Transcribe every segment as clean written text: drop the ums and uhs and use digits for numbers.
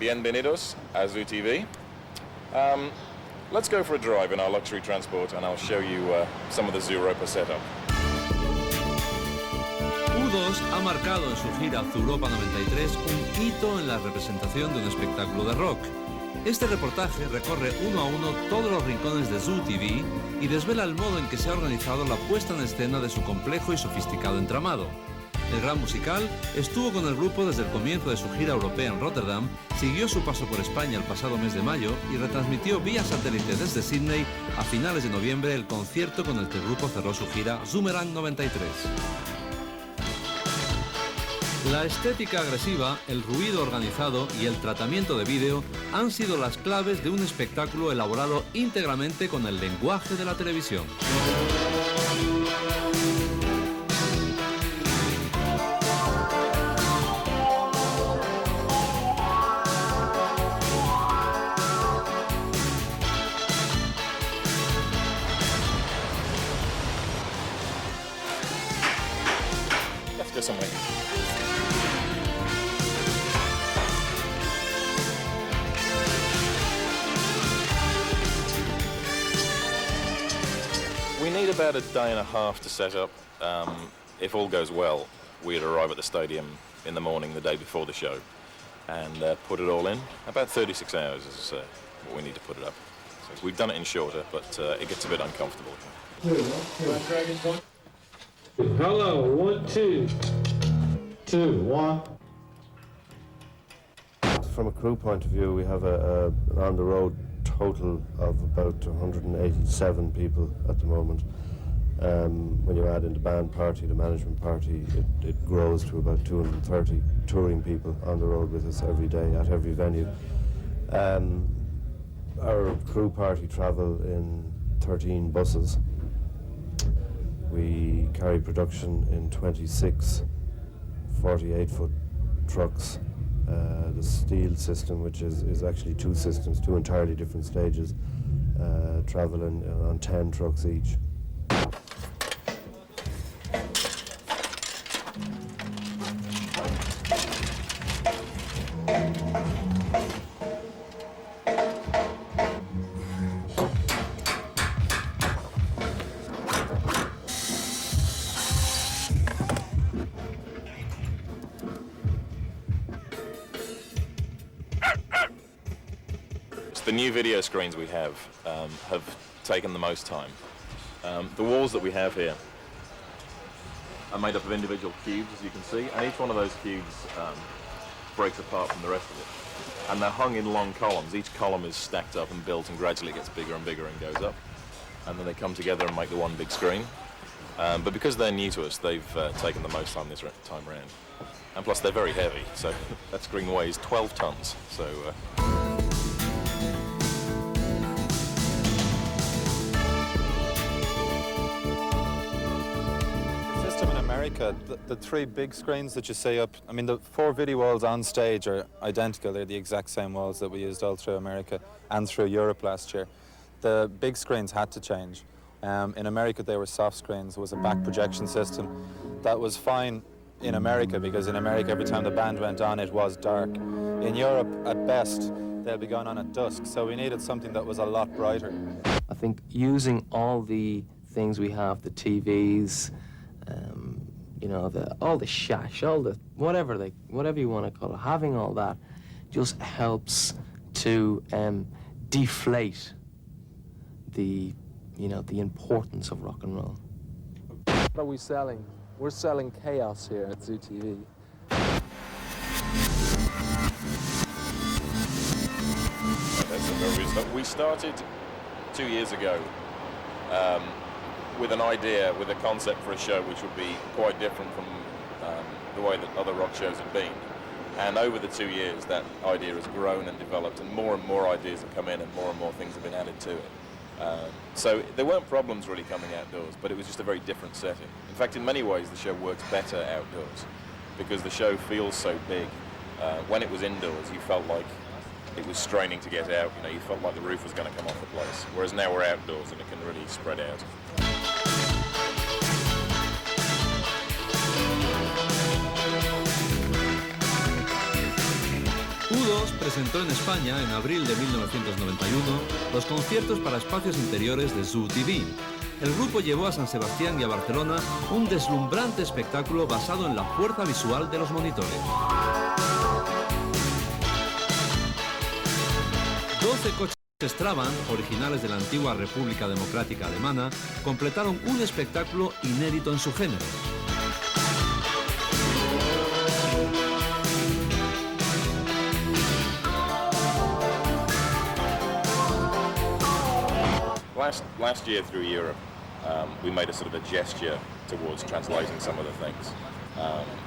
Bienvenidos a Zoo TV. Let's go for a drive in our luxury transport and I'll show you some of the Zooropa setup. U2 ha marcado en su gira Zooropa 93 un hito en la representación de un espectáculo de rock. Este reportaje recorre uno a uno todos los rincones de Zoo TV y desvela el modo en que se ha organizado la puesta en escena de su complejo y sofisticado entramado. El gran musical estuvo con el grupo desde el comienzo de su gira europea en Rotterdam, siguió su paso por España el pasado mes de mayo y retransmitió vía satélite desde Sydney a finales de noviembre el concierto con el que el grupo cerró su gira Zoomerang 93. La estética agresiva, el ruido organizado y el tratamiento de vídeo han sido las claves de un espectáculo elaborado íntegramente con el lenguaje de la televisión. Let's go somewhere. We need about a day and a half to set up. If all goes well, we'd arrive at the stadium in the morning the day before the show and put it all in. About 36 hours is what we need to put it up. So we've done it in shorter, but it gets a bit uncomfortable. Hello, 1, 2, 2, 1. From a crew point of view, we have an on-the-road total of about 187 people at the moment. When you add in the band party, the management party, it grows to about 230 touring people on the road with us every day at every venue. Our crew party travel in 13 buses. We carry production in 26 48-foot trucks. The steel system, which is actually two systems, two entirely different stages, traveling on 10 trucks each. The new video screens we have taken the most time. The walls that we have here are made up of individual cubes, as you can see, and each one of those cubes breaks apart from the rest of it. And they're hung in long columns. Each column is stacked up and built and gradually gets bigger and bigger and goes up. And then they come together and make the one big screen. But because they're new to us, they've taken the most time this time round. And plus they're very heavy, so that screen weighs 12 tons. So. In America, the three big screens that you see up, I mean, the 4 video walls on stage are identical. They're the exact same walls that we used all through America and through Europe last year. The big screens had to change. In America, they were soft screens. It was a back projection system. That was fine in America because in America, every time the band went on, it was dark. In Europe, at best, they'll be going on at dusk. So we needed something that was a lot brighter. I think using all the things we have, the TVs, you know, all the shash, all the whatever you want to call it, having all that just helps to deflate the importance of rock and roll. What are we selling? We're selling chaos here at Zoo TV. We started 2 years ago with an idea, with a concept for a show which would be quite different from the way that other rock shows have been. And over the 2 years, that idea has grown and developed, and more ideas have come in, and more things have been added to it. So there weren't problems really coming outdoors, but it was just a very different setting. In fact, in many ways, the show works better outdoors because the show feels so big. When it was indoors, you felt like it was straining to get out. You know, you felt like the roof was going to come off the place. Whereas now we're outdoors and it can really spread out. U2 presentó en España en abril de 1991 los conciertos para espacios interiores de Zoo TV. El grupo llevó a San Sebastián y a Barcelona un deslumbrante espectáculo basado en la fuerza visual de los monitores. 12 coches Trabant, originales de la antigua República Democrática Alemana, completaron un espectáculo inédito en su género. Last year through Europe, we made a sort of a gesture towards translating some of the things,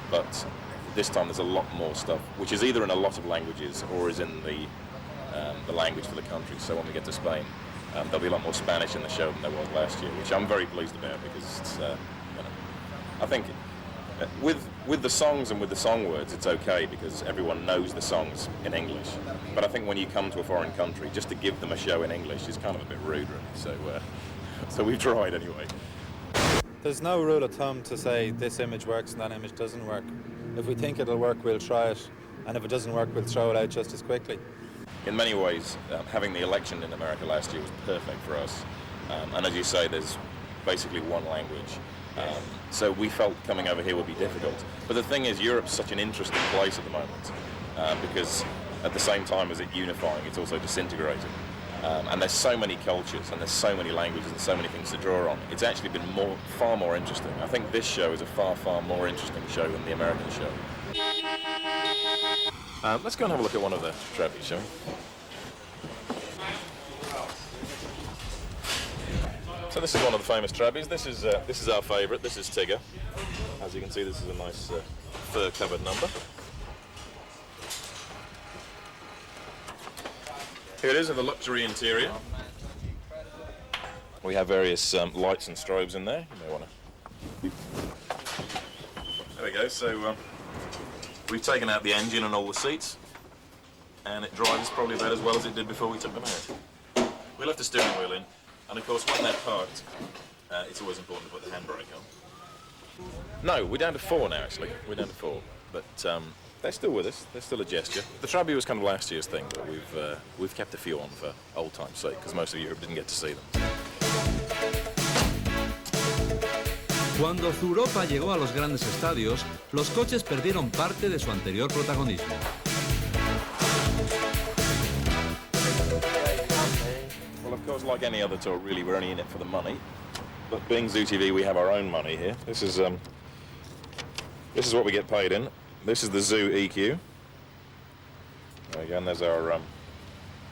but this time there's a lot more stuff, which is either in a lot of languages or is in the language for the country. So when we get to Spain, there'll be a lot more Spanish in the show than there was last year, which I'm very pleased about because it's, I think with the songs and with the song words, it's okay because everyone knows the songs in English. But I think when you come to a foreign country, just to give them a show in English is kind of a bit rude, really. So we've tried anyway. There's no rule of thumb to say this image works and that image doesn't work. If we think it'll work, we'll try it, and if it doesn't work, we'll throw it out just as quickly. In many ways, having the election in America last year was perfect for us. And as you say, there's basically one language. So we felt coming over here would be difficult. But the thing is, Europe's such an interesting place at the moment because at the same time as it unifying, it's also disintegrating. And there's so many cultures and there's so many languages and so many things to draw on. It's actually been far more interesting. I think this show is a far more interesting show than the American show. Let's go and have a look at one of the trapeze, shall we? So this is one of the famous trapeze. This is our favourite. This is Tigger. As you can see, this is a nice fur-covered number. Here it is in the luxury interior. We have various lights and strobes in there. You may want to. There we go. So we've taken out the engine and all the seats, and it drives probably about as well as it did before we took them out. We left the steering wheel in, and of course when they're parked, it's always important to put the handbrake on. No, we're down to 4 now actually. We're down to 4, but they're still with us. They're still a gesture. The Trabi was kind of last year's thing, but we've kept a few on for old time's sake because most of Europe didn't get to see them. Cuando Zooropa llegó a los grandes estadios, los coches perdieron parte de su anterior protagonismo. Well, of course, like any other tour, really, we're only in it for the money. But being Zoo TV, we have our own money here. This is what we get paid in. This is the Zoo EQ. There we go, and there's our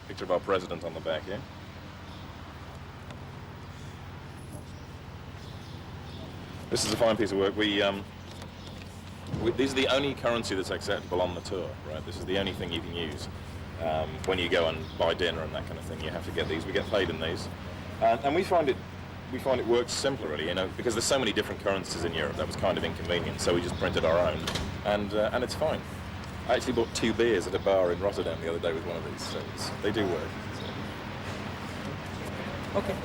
picture of our president on the back here. This is a fine piece of work. These are the only currency that's acceptable on the tour, right? This is the only thing you can use. When you go and buy dinner and that kind of thing, you have to get these. We get paid in these. And we find it works simpler, really, you know, because there's so many different currencies in Europe. That was kind of inconvenient, so we just printed our own, and it's fine. I actually bought 2 beers at a bar in Rotterdam the other day with one of these, so they do work. So. Okay.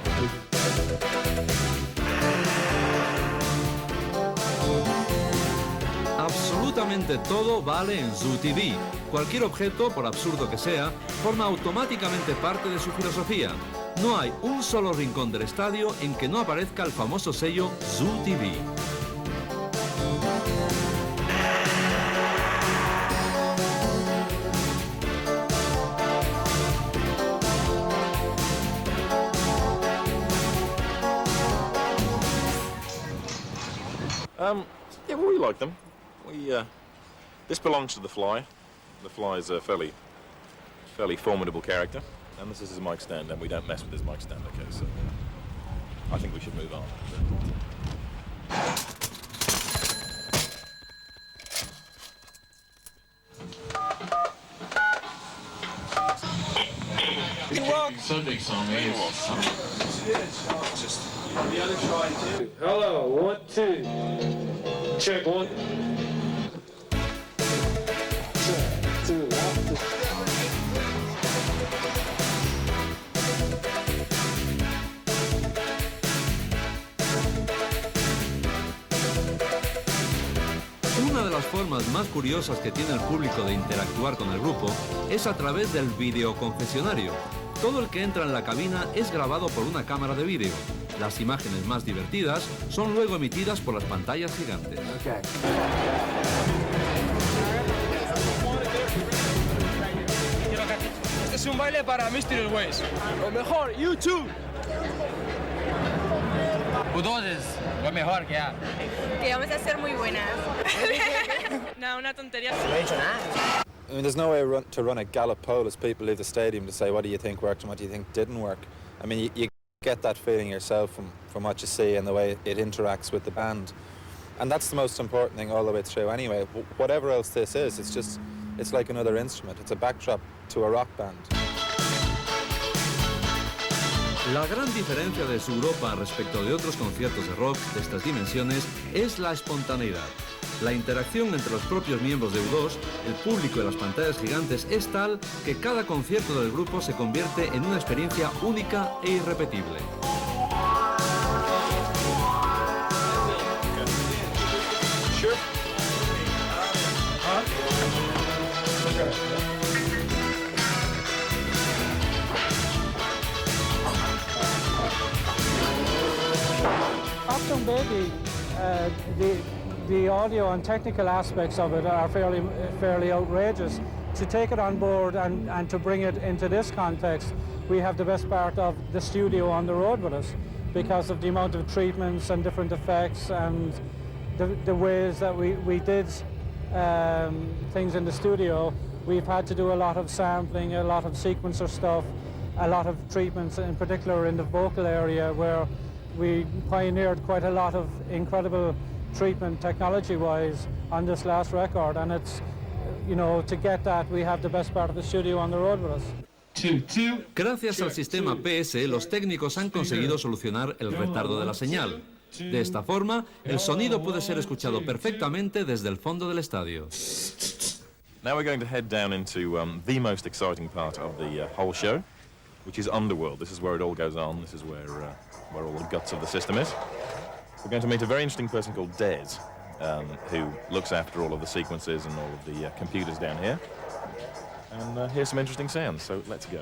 Absolutamente todo vale en Zoo TV. Cualquier objeto, por absurdo que sea, forma automáticamente parte de su filosofía. No hay un solo rincón del estadio en que no aparezca el famoso sello Zoo TV. Yeah, well, we like them. This belongs to the Fly. The Fly is a fairly formidable character, and this is his mic stand, and we don't mess with his mic stand. Okay, so I think we should move on. Subjects on me. Hello, 1, 2. Check 1. Check 2. 1, 2. Una de las formas más curiosas que tiene el público de interactuar con el grupo es a través del videoconcesionario. Todo el que entra en la cabina es grabado por una cámara de vídeo. Las imágenes más divertidas son luego emitidas por las pantallas gigantes. Okay. Este es un baile para Mystery Ways. Lo mejor, YouTube. U2 es lo mejor que hay. Que vamos a ser muy buenas. No, una tontería. No he dicho nada. I mean, there's no way to run a Gallup poll as people leave the stadium to say what do you think worked and what do you think didn't work. I mean, you get that feeling yourself from what you see and the way it interacts with the band. And that's the most important thing all the way through anyway. Whatever else this is, it's like another instrument. It's a backdrop to a rock band. La gran diferencia de Zooropa respecto de otros conciertos de rock de estas dimensiones es la espontaneidad. La interacción entre los propios miembros de U2, el público y las pantallas gigantes es tal que cada concierto del grupo se convierte en una experiencia única e irrepetible. Upton Baby, the audio and technical aspects of it are fairly outrageous. To take it on board and to bring it into this context, we have the best part of the studio on the road with us because of the amount of treatments and different effects and the ways that we did things in the studio. We've had to do a lot of sampling, a lot of sequencer stuff, a lot of treatments, in particular in the vocal area, where we pioneered quite a lot of incredible treatment technology-wise on this last record, and it's, you know, to get that, we have the best part of the studio on the road with us. Gracias al sistema PS, los técnicos han conseguido solucionar el retardo de la señal. De esta forma, el sonido puede ser escuchado perfectamente desde el fondo del estadio. Now we're going to head down into the most exciting part of the whole show, which is Underworld. This is where it all goes on. This is where all the guts of the system is. We're going to meet a very interesting person called Des, who looks after all of the sequences and all of the computers down here. And here's some interesting sounds, so let's go.